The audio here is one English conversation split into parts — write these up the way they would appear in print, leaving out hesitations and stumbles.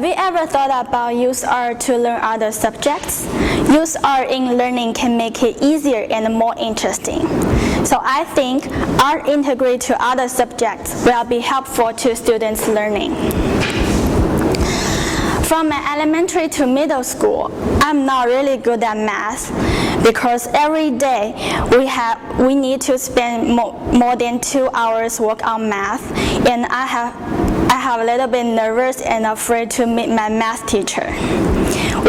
Have you ever thought about use art to learn other subjects? Use art in learning can make it easier and more interesting. So I think art integrated to other subjects will be helpful to students' learning. From my elementary to middle school, I'm not really good at math because every day we need to spend more than 2 hours work on math, and I have a little bit nervous and afraid to meet my math teacher.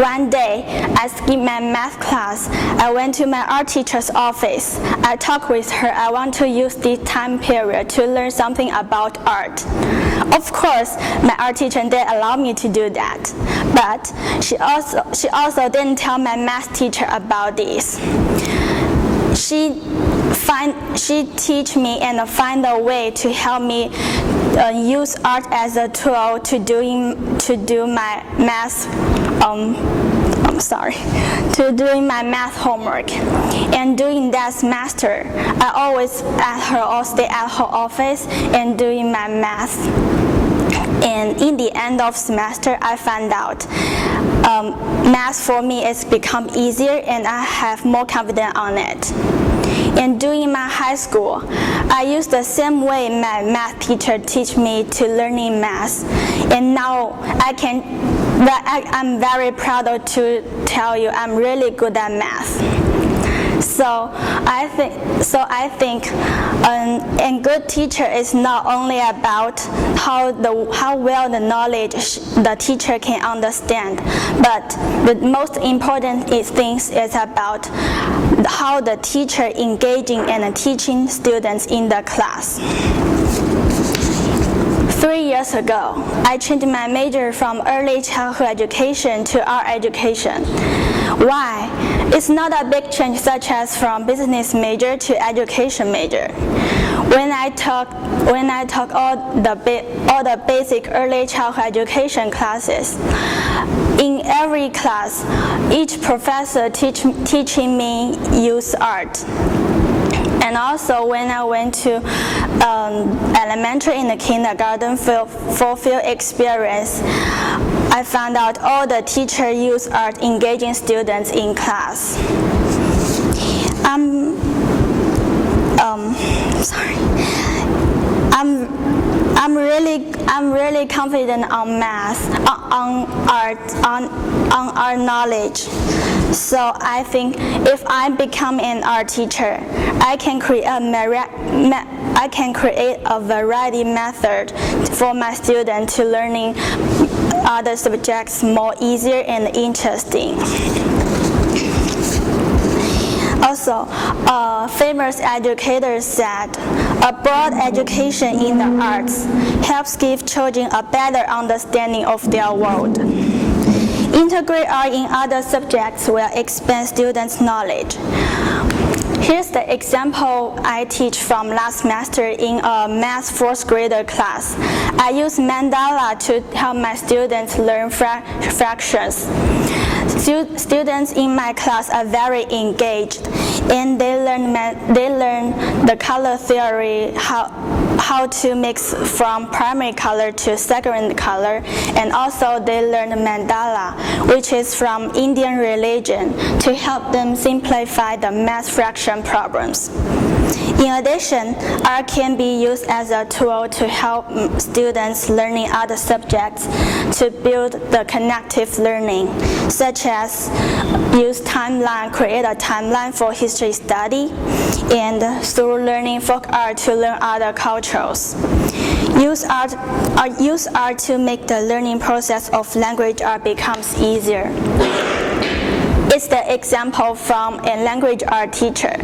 One day, I skipped my math class. I went to my art teacher's office. I talked with her. I want to use this time period to learn something about art. Of course, my art teacher didn't allow me to do that, but she also didn't tell my math teacher about this. She teach me and find a way to help me use art as a tool to do my math. To doing my math homework. And during that semester, I always stay at her office and doing my math. And in the end of semester, I found out math for me has become easier and I have more confidence on it. And during my high school, I used the same way my math teacher teach me to learning math. And now I'm very proud to tell you I'm really good at math. So I think a good teacher is not only about how well the knowledge the teacher can understand, but the most important things is about how the teacher engaging and teaching students in the class. 3 years ago, I changed my major from early childhood education to art education. Why? It's not a big change such as from business major to education major. When I took all the basic early childhood education classes, in every class, each professor teaching me use art. And also when I went to elementary and the kindergarten for field experience, I found out all the teachers use art engaging students in class. I'm really confident on math, on art knowledge. So I think if I become an art teacher, I can create a variety method for my students to learning other subjects more easier and interesting. Also, a famous educator said, a broad education in the arts helps give children a better understanding of their world. Integrate art in other subjects will expand students' knowledge. Here's the example I teach from last semester in a math 4th grader class. I use mandala to help my students learn fractions. Students in my class are very engaged, and they learn the color theory, how to mix from primary color to secondary color, and also they learn mandala, which is from Indian religion, to help them simplify the math fraction problems. In addition, art can be used as a tool to help students learning other subjects to build the connective learning, such as create a timeline for history study, and through learning folk art to learn other cultures. Use art to make the learning process of language art becomes easier. It's the example from a language art teacher.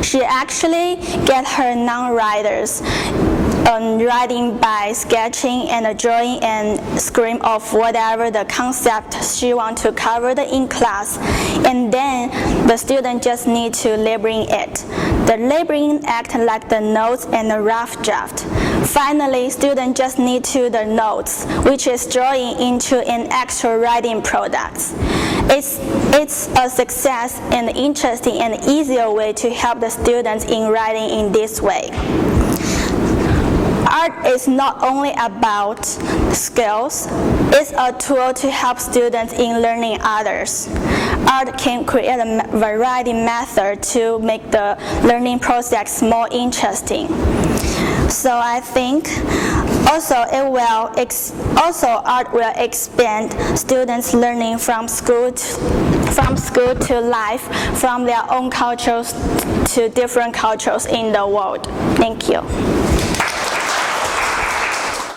She actually get her non-writers writing by sketching and drawing and scream of whatever the concept she wants to cover in class, and then the student just need to labeling it. The labeling act like the notes and the rough draft. Finally, students just need to the notes, which is drawing into an actual writing product. It's a success and interesting and easier way to help the students in writing in this way. Art is not only about skills. It's a tool to help students in learning others. Art can create a variety method to make the learning process more interesting. So I think also art will expand students' learning from school to life, from their own cultures to different cultures in the world. Thank you.